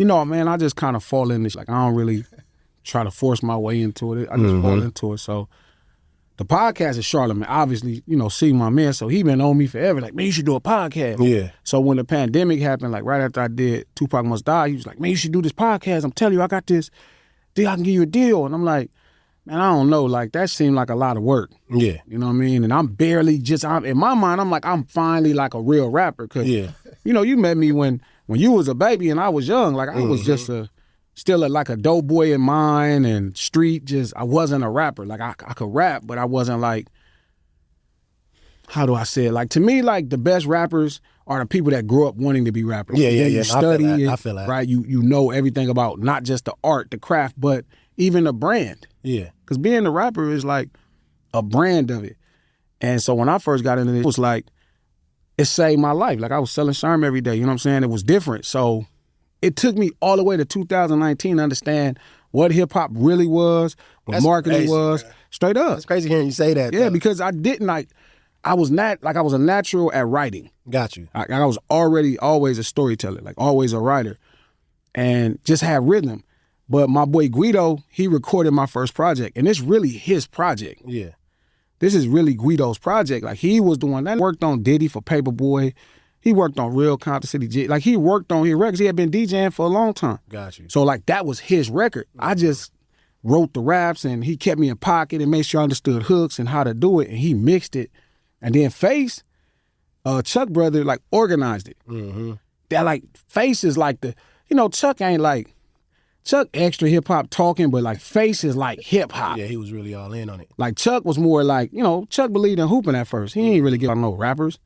You know, man, I just kind of fall in this. Like, I don't really try to force my way into it. I just fall into it. So the podcast is Charlamagne. Obviously, you know, see my man, so he been on me forever. Like, man, you should do a podcast. Yeah. So when the pandemic happened, like right after I did Tupac Must Die, he was like, man, you should do this podcast. I'm telling you, I got this deal. I can give you a deal. And I'm like, man, I don't know. Like, that seemed like a lot of work. Yeah. You know what I mean? And I'm barely in my mind, I'm like, I'm finally like a real rapper. Cause, you know, you met me when you was a baby and I was young. Like, I was just still like a dope boy in mind and street. I wasn't a rapper. Like, I could rap, but I wasn't like, how do I say it? Like, to me, like, the best rappers are the people that grew up wanting to be rappers. Yeah. You study I feel that. Right? You know everything about not just the art, the craft, but even the brand. Yeah. Because being a rapper is like a brand of it. And so when I first got into this, it was like, it saved my life. Like, I was selling Sherm every day, you know what I'm saying? It was different. So it took me all the way to 2019 to understand what hip hop really was, what marketing was, man. Straight up. That's crazy hearing you say that. Yeah, because I didn't I was a natural at writing. Got you. I was already always a storyteller, like always a writer, and just had rhythm. But my boy Guido, he recorded my first project, and it's really his project. Yeah. This is really Guido's project. Like, he was the one that worked on Diddy for Paperboy. He worked on Real Compton City J. Like, he worked on his records. He had been DJing for a long time. Got you. So, like, that was his record. I just wrote the raps, and he kept me in pocket and made sure I understood hooks and how to do it, and he mixed it. And then Face, Chuck brother, like, organized it. That, like, Face is like Chuck ain't like, Chuck extra hip-hop talking, but like Face is like hip-hop. Yeah, he was really all in on it. Like, Chuck was more like, Chuck believed in hooping at first. He ain't really give out no rappers.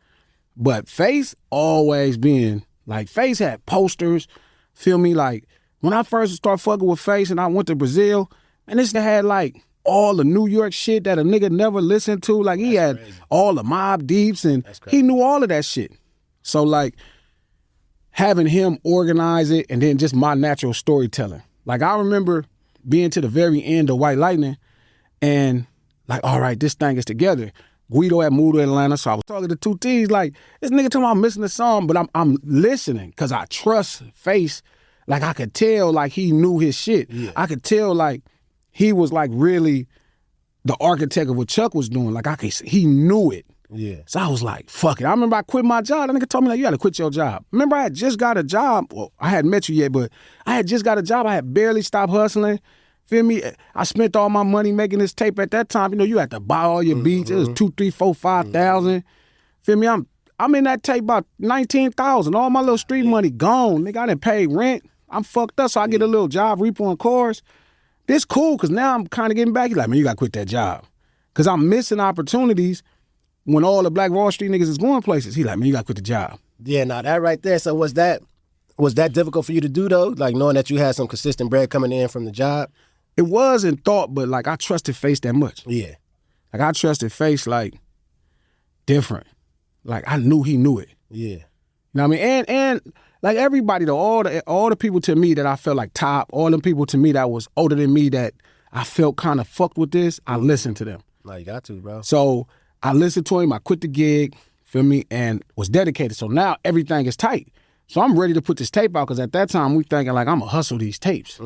But Face always been, like, Face had posters, feel me? Like, when I first started fucking with Face and I went to Brazil, and this guy had, like, all the New York shit that a nigga never listened to. Like, he had all the Mobb Deeps, and he knew all of that shit. So, like, having him organize it, and then just my natural storytelling. Like, I remember being to the very end of White Lightning, and like, all right, this thing is together. Guido had moved to Atlanta, so I was talking to 2 T's, like, this nigga talking about missing a song, but I'm listening, because I trust Face. Like, I could tell, like, he knew his shit. Yeah. I could tell, like, he was, like, really the architect of what Chuck was doing. Like, he knew it. Yeah. So I was like, fuck it. I remember I quit my job. That nigga told me, like, you gotta quit your job. Remember, I had just got a job. Well, I hadn't met you yet, but I had just got a job. I had barely stopped hustling. Feel me? I spent all my money making this tape at that time. You had to buy all your beats. It was 2, 3, 4, 5,000. Feel me? I'm in that tape about 19,000. All my little street money gone. Nigga, I didn't pay rent. I'm fucked up, so I get a little job repoing cars. This cool, because now I'm kind of getting back. He's like, man, you gotta quit that job. Because I'm missing opportunities when all the Black Wallstreet niggas is going places. He like, man, you gotta quit the job. Yeah, now that right there. So was that difficult for you to do though? Like, knowing that you had some consistent bread coming in from the job? It was in thought, but like, I trusted Face that much. Yeah. Like, I trusted Face like different. Like, I knew he knew it. Yeah. You know what I mean? And like, everybody though, all the people to me that I felt like top, all the people to me that was older than me that I felt kind of fucked with this, I listened to them. No, you got to, bro. So I listened to him, I quit the gig, feel me, and was dedicated. So now everything is tight. So I'm ready to put this tape out, because at that time we thinking like, I'm gonna hustle these tapes.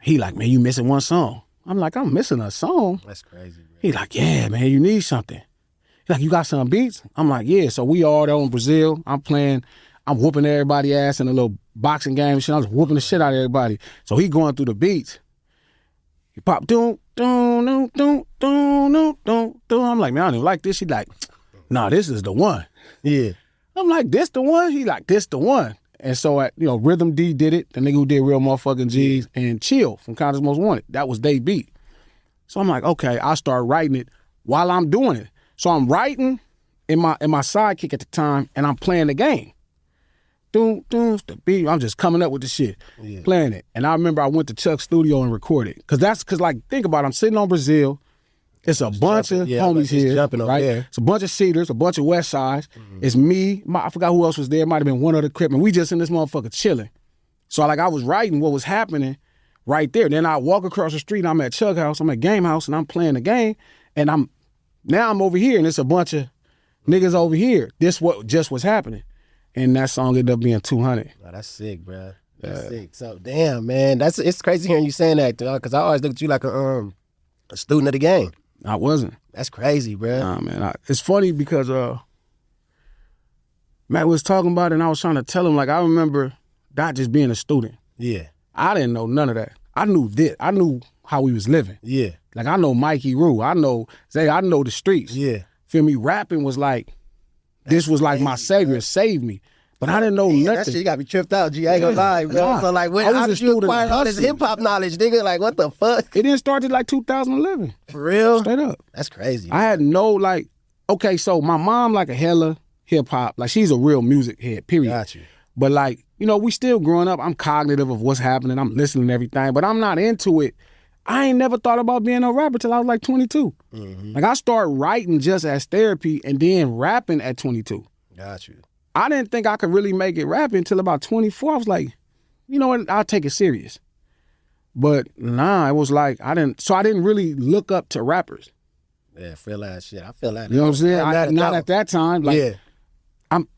He like, man, you missing one song. I'm like, I'm missing a song? That's crazy, bro. He like, yeah, man, you need something. He like, you got some beats? I'm like, yeah. So we all there in Brazil. I'm whooping everybody ass in a little boxing game and shit. I was whooping the shit out of everybody. So he going through the beats. He pop, doom, doom, doom, doom, doom, doom, doom, doom. I'm like, man, I don't even like this. He like, nah, this is the one. Yeah. I'm like, this the one? He like, this the one. And so, Rhythm D did it, the nigga who did Real Motherfucking G's, and Chill from Connor's Most Wanted. That was they beat. So I'm like, okay, I start writing it while I'm doing it. So I'm writing in my sidekick at the time, and I'm playing the game. Doom, doom, the beat. I'm just coming up with the shit, playing it. And I remember I went to Chuck's studio and recorded. Because think about it, I'm sitting on Brazil. It's a bunch of homies here, right? There. It's a bunch of Cedars, a bunch of West Sides. It's me. I forgot who else was there. It might have been one other Crip. And we just in this motherfucker chilling. So I was writing what was happening right there. Then I walk across the street and I'm at Chuck House. I'm at Game House and I'm playing the game. And I'm over here and it's a bunch of niggas over here. This just was happening. And that song ended up being 200. Oh, that's sick, bro. That's sick. So damn, man, it's crazy hearing you saying that, because I always look at you like a student of the game. I wasn't. That's crazy, bro. Nah, man. It's funny because Matt was talking about it, and I was trying to tell him, like, I remember not just being a student. Yeah. I didn't know none of that. I knew this. I knew how we was living. Yeah. Like, I know Mikey Roo. I know Zay. I know the streets. Yeah. Feel me? Rapping was like, this was like my savior. It saved me. But I didn't know nothing. That shit, you got me tripped out, G. I ain't gonna lie, bro. Nah. So, like, when how did you acquire all this hip-hop knowledge, nigga? Like, what the fuck? It didn't start till like 2011. For real? Straight up. That's crazy. I had no, like, okay, so my mom, like, a hella hip-hop. Like, she's a real music head, period. Got you. But, like, you know, we still growing up. I'm cognitive of what's happening. I'm listening to everything, but I'm not into it. I ain't never thought about being a rapper till I was like 22. Mm-hmm. Like, I started writing just as therapy and then rapping at 22. Got you. I didn't think I could really make it rapping until about 24. I was like, you know what, I'll take it serious. But nah, it was like, I didn't really look up to rappers. Yeah, feel that shit. I feel that. You know what I'm saying? Not at that time. Like, yeah.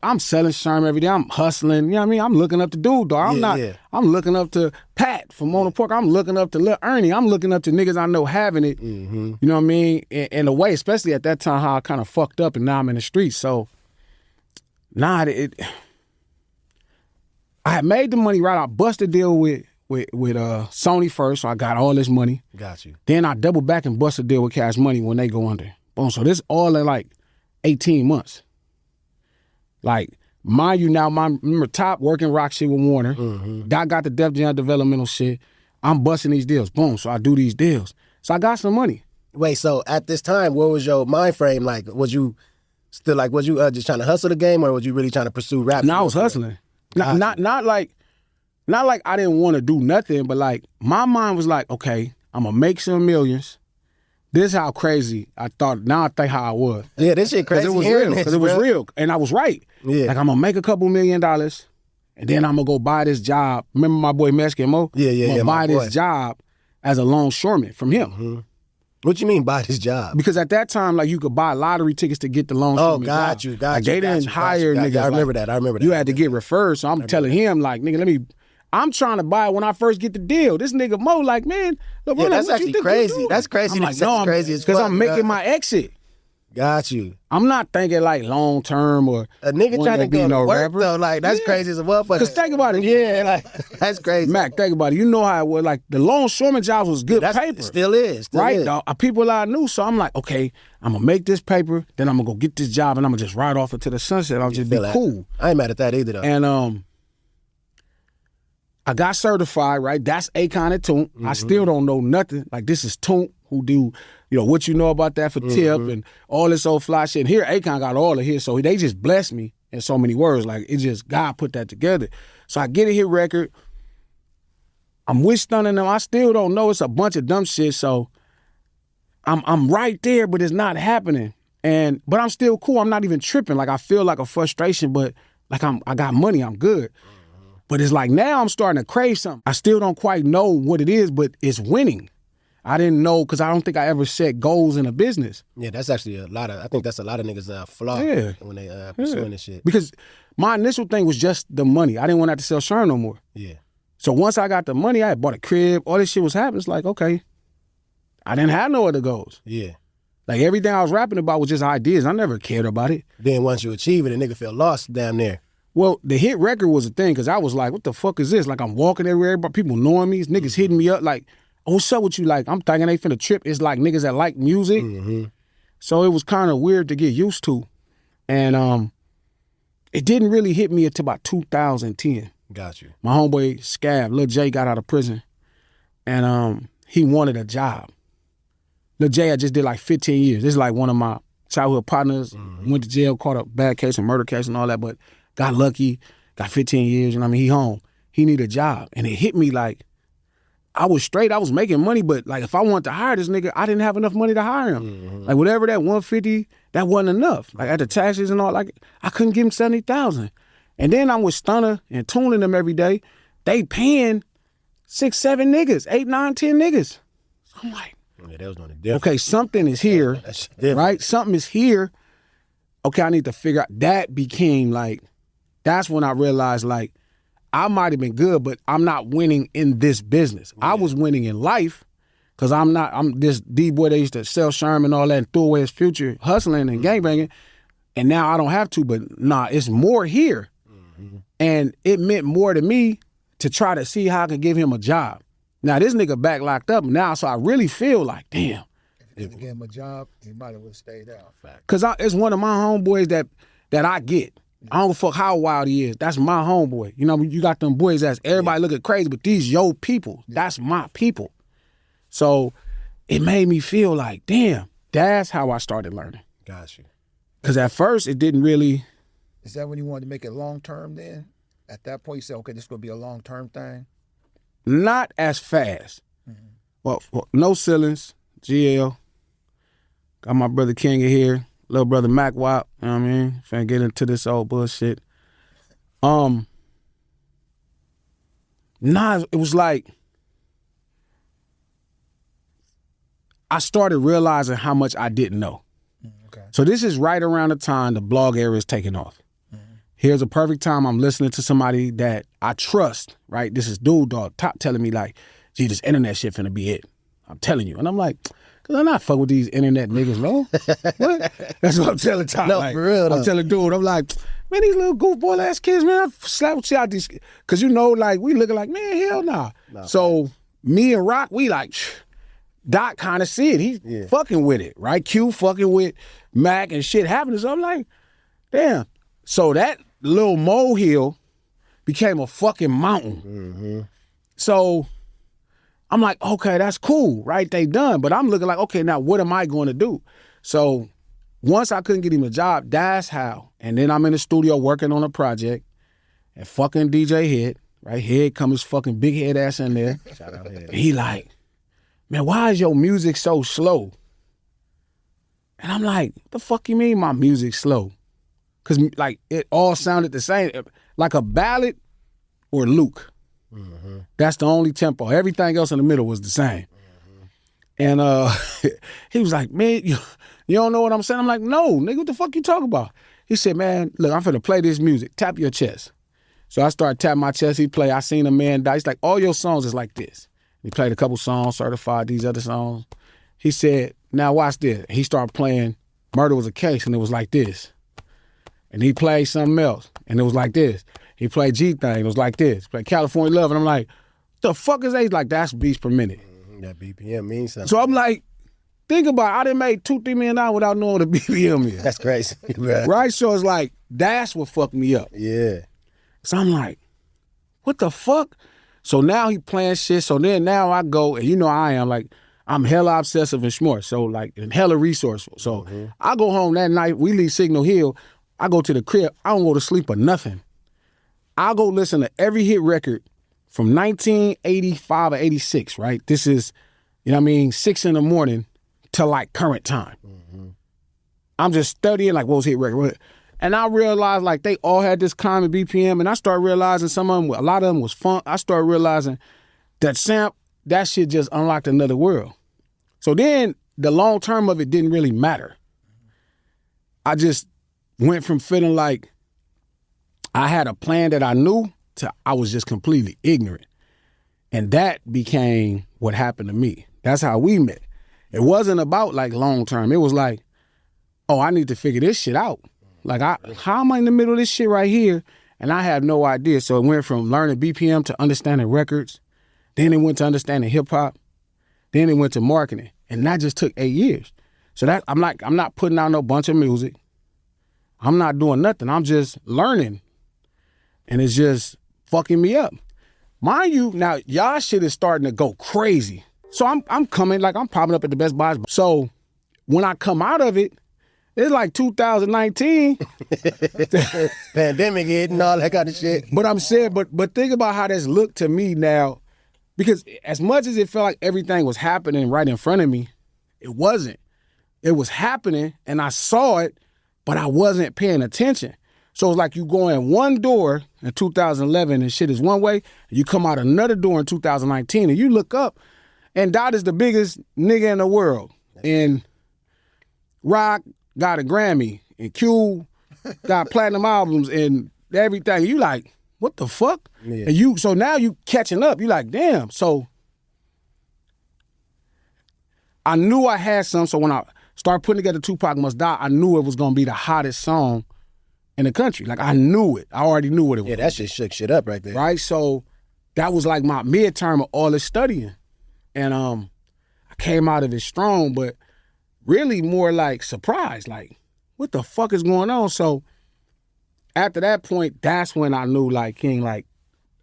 I'm selling Sherm every day. I'm hustling. You know what I mean? I'm looking up to Dude, dog. I'm looking up to Pat from Mona Park. I'm looking up to Lil Ernie. I'm looking up to niggas I know having it. Mm-hmm. You know what I mean? In a way, especially at that time, how I kind of fucked up and now I'm in the streets. So, nah, I had made the money right. I busted a deal with Sony first, so I got all this money. Got you. Then I double back and bust a deal with Cash Money when they go under. Boom. So this all in like 18 months. Like, mind you now, remember Top working rock shit with Warner. Mm-hmm. Doc got the Def Jam developmental shit. I'm busting these deals. Boom. So I do these deals. So I got some money. Wait, so at this time, what was your mind frame like? Was you still like, was you just trying to hustle the game, or was you really trying to pursue rap? No, I was hustling. Not like I didn't want to do nothing, but like my mind was like, okay, I'm gonna make some millions. This is how crazy I thought. Now I think how I was. Yeah, this shit crazy. Because it was real. Because it was real, and I was right. Yeah. Like, I'm gonna make a couple $1 million, and then I'm gonna go buy this job. Remember my boy Mexican Mo? Yeah. I'm gonna buy this job as a longshoreman from him. Mm-hmm. What you mean buy this job? Because at that time, like, you could buy lottery tickets to get the longshoreman job. Got you. Like, they didn't hire niggas. I remember that. You had to get referred. So I'm telling him, like, nigga, I'm trying to buy it when I first get the deal. This nigga Mo, like, man, look, yeah, that's actually crazy. That's crazy. I'm like, no, crazy as fuck. Because I'm making my exit. Got you. I'm not thinking like long term or a nigga trying to go to work rapper. Though. Like, that's crazy as a motherfucker. Because think about it. Yeah, like, that's crazy. Mac, think about it. You know how it was. Like, the longshoreman jobs was good paper. Still is. Right? The people I knew. So I'm like, okay, I'm going to make this paper, then I'm going to go get this job, and I'm going to just ride off into the sunset. I'll just be cool. I ain't mad at that either, though. And I got certified, right? That's Akon and Toon. I still don't know nothing. Like, this is Toon who do, you know, what you know about that for Tip and all this old fly shit. And here, Akon got all of his, so they just blessed me in so many words. Like, it just, God put that together. So I get a hit record. I'm with stunning them. I still don't know. It's a bunch of dumb shit, so I'm right there, but it's not happening. But I'm still cool. I'm not even tripping. Like, I feel like a frustration, but like I got money. I'm good. But it's like now I'm starting to crave something. I still don't quite know what it is, but it's winning. I didn't know because I don't think I ever set goals in a business. Yeah, that's actually I think that's a lot of niggas' flaw when they pursuing this shit. Because my initial thing was just the money. I didn't want to have to sell Sherm no more. Yeah. So once I got the money, I had bought a crib, all this shit was happening. It's like, okay, I didn't have no other goals. Yeah. Like, everything I was rapping about was just ideas. I never cared about it. Then once you achieve it, a nigga feel lost damn near. Well, the hit record was a thing because I was like, what the fuck is this? Like, I'm walking everywhere, but people knowing me, niggas hitting me up like, oh, what's up with you? Like, I'm thinking they finna trip. It's like niggas that like music. Mm-hmm. So it was kind of weird to get used to. And it didn't really hit me until about 2010. Got you. My homeboy, Scab, Lil J got out of prison. And he wanted a job. Lil J, I just did like 15 years. This is like one of my childhood partners. Went to jail, caught a bad case, a murder case and all that, but got lucky, got 15 years, you know what I mean? He home. He need a job. And it hit me like, I was straight, I was making money, but like if I wanted to hire this nigga, I didn't have enough money to hire him. Like whatever that 150, that wasn't enough. Like at the taxes and all, like I couldn't give him 70,000. And then I'm with Stunner and tuning them every day. They paying 6, 7 niggas, 8, 9, 10 niggas. So I'm like, yeah, that was doing it different. Okay, something is here, right? Something is here. Okay, I need to figure out. That became like, that's when I realized like, I might have been good, but I'm not winning in this business. Yeah. I was winning in life because I'm this D-boy that used to sell Sherman and all that and threw away his future hustling and gangbanging. And now I don't have to, but nah, it's more here. Mm-hmm. And it meant more to me to try to see how I could give him a job. Now this nigga back locked up now, so I really feel like, damn. If you gave him a job, he might have stayed out. Because it's one of my homeboys that I get. I don't fuck how wild he is. That's my homeboy. You know, you got them boys that's everybody looking crazy, but these your people. That's my people. So it made me feel like, damn, that's how I started learning. Got you. Because at first it didn't really. Is that when you wanted to make it long term then? At that point you said, okay, this is going to be a long term thing? Not as fast. Mm-hmm. Well, no ceilings, GL. Got my brother King in here. Little brother MackWop, you know what I mean? Finna get into this old bullshit. Nah, it was like, I started realizing how much I didn't know. Okay. So this is right around the time the blog era is taking off. Mm-hmm. Here's a perfect time I'm listening to somebody that I trust, right? This is Dude Dogg, top telling me like, gee, this internet shit finna be it. I'm telling you. And I'm like, because I'm not fucking with these internet niggas, no. What? That's what I'm telling Top. No, like, for real, though. I'm telling Dude, I'm like, man, these little goofball ass kids, man, I slap you out these. Because you know, like, we looking like, man, hell nah. So me and Rock, we like, Doc kind of see it. He fucking with it, right? Q fucking with Mac and shit happening. So I'm like, damn. So that little molehill became a fucking mountain. Mm-hmm. So I'm like, okay, that's cool, right? They done. But I'm looking like, okay, now what am I going to do? So once I couldn't get him a job, that's how. And then I'm in the studio working on a project and fucking DJ Head, right? Head come his fucking big head ass in there. Shout out Head. He like, man, why is your music so slow? And I'm like, the fuck you mean my music slow? Because like it all sounded the same, like a ballad or Luke. Mm-hmm. That's the only tempo. Everything else in the middle was the same. Mm-hmm. And he was like, man, you don't know what I'm saying? I'm like, no, nigga, what the fuck you talking about? He said, man, look, I'm finna play this music. Tap your chest. So I started tapping my chest. He played, I Seen a Man Die. He's like, all your songs is like this. He played a couple songs, Certified, these other songs. He said, now watch this. He started playing Murder Was a Case, and it was like this. And he played something else, and it was like this. He played G-Thing, it was like this. He played California Love, and I'm like, the fuck is that? He's like, that's beats per minute. Mm-hmm. That BPM means something. So I'm like, think about it. I done made $2-3 million without knowing what a BPM is. That's crazy. Right. Right? So it's like, that's what fucked me up. Yeah. So I'm like, what the fuck? So now he playing shit. So then now I go, and you know I am, like, I'm hella obsessive and smart. So like, and hella resourceful. So I go home that night, we leave Signal Hill, I go to the crib, I don't go to sleep or nothing. I go listen to every hit record from 1985 or 86, right? This is, you know what I mean, 6 a.m. to like current time. Mm-hmm. I'm just studying like, what was hit record? And I realized like they all had this common BPM, and I started realizing some of them, a lot of them was funk. I started realizing that that shit just unlocked another world. So then the long term of it didn't really matter. I just went from feeling like I had a plan that I knew to I was just completely ignorant. And that became what happened to me. That's how we met. It wasn't about like long term. It was like, oh, I need to figure this shit out. Like, how am I in the middle of this shit right here? And I have no idea. So it went from learning BPM to understanding records. Then it went to understanding hip hop. Then it went to marketing. And that just took 8 years. So that I'm not putting out no bunch of music. I'm not doing nothing. I'm just learning. And it's just fucking me up. Mind you, now y'all shit is starting to go crazy. So I'm coming, like I'm popping up at the Best Buys. So when I come out of it, it's like 2019. Pandemic hit and all that kind of shit. But I'm saying, but think about how that's looked to me now. Because as much as it felt like everything was happening right in front of me, it wasn't. It was happening and I saw it, but I wasn't paying attention. So it's like you go in one door in 2011 and shit is one way, and you come out another door in 2019 and you look up and Dot is the biggest nigga in the world. And Rock got a Grammy and Q got platinum albums and everything. You like, what the fuck? Yeah. And so now you catching up. You like, damn. So I knew I had some. So when I started putting together Tupac Must Die, I knew it was gonna be the hottest song in the country. Like I knew it. I already knew what it was. Yeah, that shit shook shit up right there. Right. So that was like my midterm of all this studying, and I came out of it strong, but really more like surprised. Like, what the fuck is going on? So after that point, that's when I knew, like, King, like,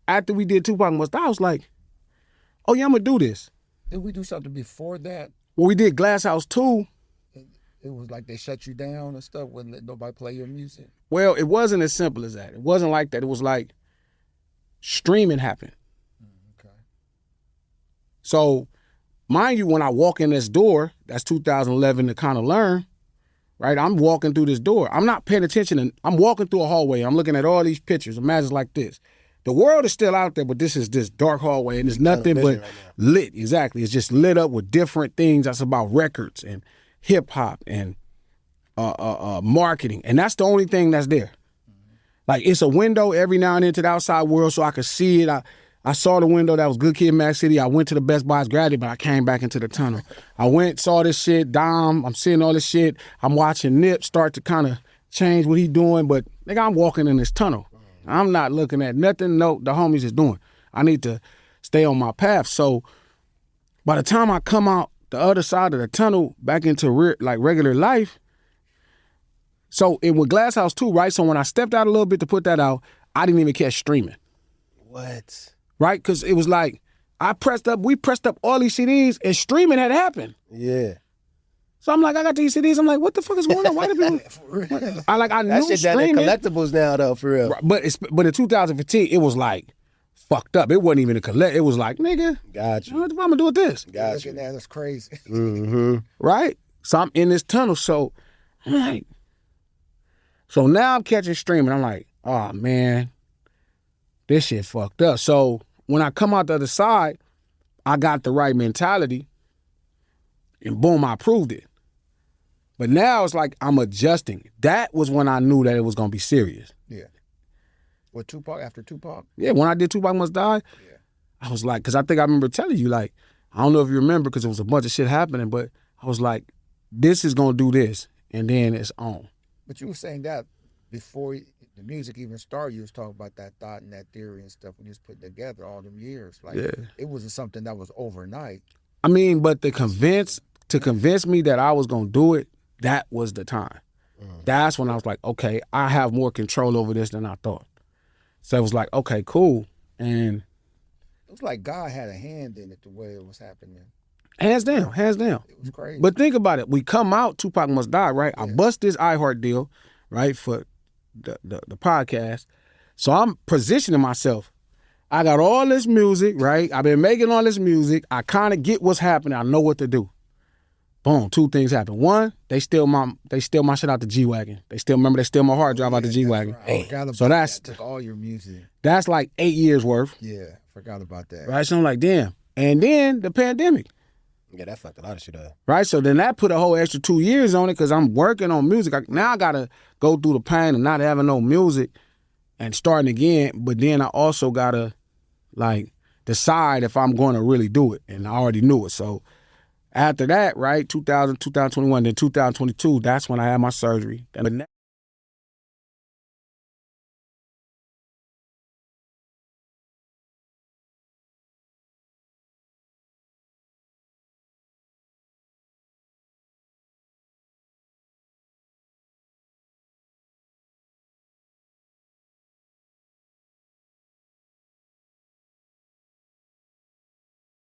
after we did Tupac Must Die, I was like, oh yeah, I'm gonna do this. Did we do something before that? When we did Glass House 2, It was like they shut you down and stuff, wouldn't let nobody play your music. well, it wasn't as simple as that. It wasn't like that. It was like streaming happened. Okay. So, mind you, when I walk in this door, that's 2011 to kind of learn, right? I'm walking through this door. I'm not paying attention, and I'm walking through a hallway. I'm looking at all these pictures. Imagine it's like this. The world is still out there, but this is this dark hallway, and there's nothing but right lit. Exactly. It's just lit up with different things that's about records and hip hop and marketing, and that's the only thing that's there. Like, it's a window every now and then to the outside world, so I could see it. I saw the window that was Good Kid, Mad City. I went to the Best Buys, grabbed it, but I came back into the tunnel. I went, saw this shit, Dom. I'm seeing all this shit. I'm watching Nip start to kind of change what he doing, but nigga, I'm walking in this tunnel. I'm not looking at nothing the homies is doing. I need to stay on my path. So by the time I come out the other side of the tunnel back into regular life, so it was Glass House 2, right? So when I stepped out a little bit to put that out, I didn't even catch streaming. What? Right? Because it was like, we pressed up all these CDs and streaming had happened. Yeah. So I'm like, I got these CDs. I'm like, what the fuck is going on? Why do people? I That knew shit down streaming. at collectibles now though, for real. But in 2015, it was like fucked up. It wasn't even a collect. It was like, nigga, Got you. what am I gonna do with this? Got you. Looking at us crazy. Mm-hmm. Right? So I'm in this tunnel. So I'm like, so now I'm catching streaming. I'm like, oh man, this shit fucked up. So when I come out the other side, I got the right mentality, and boom, I proved it. But now it's like I'm adjusting. That was when I knew that it was gonna be serious. Yeah. With Tupac, after Tupac? Yeah, when I did Tupac Must Die, Yeah. I was like, because I think I remember telling you, like, I don't know if you remember because it was a bunch of shit happening, but I was like, this is gonna do this, and then it's on. But you were saying that before the music even started, you was talking about that thought and that theory and stuff when you was putting together all them years. Like, Yeah. it wasn't something that was overnight. I mean, but to convince me that I was gonna do it, that was the time. That's when I was like, okay, I have more control over this than I thought. So it was like, okay, cool. And It was like God had a hand in it the way it was happening. hands down. It was crazy. But think about it. We come out, Tupac Must Die, right? I bust this iHeart deal, right, for the podcast. So I'm positioning myself. I got all this music, right? I've been making all this music. I kind of get what's happening. I know what to do. Boom, two things happen. One, they steal my shit out the G-Wagon. They steal my hard drive out the G-Wagon. Right. I forgot about So that's that. Took all your music. that's like 8 years worth, Yeah, forgot about that. right? So I'm like, damn. And then the pandemic, Yeah, that fucked a lot of shit up. right? So then that put a whole extra 2 years on it because I'm working on music. Now I got to go through the pain of not having no music and starting again. But then I also got to, like, decide if I'm going to really do it. And I already knew it. So after that, right, 2021, then 2022, that's when I had my surgery. And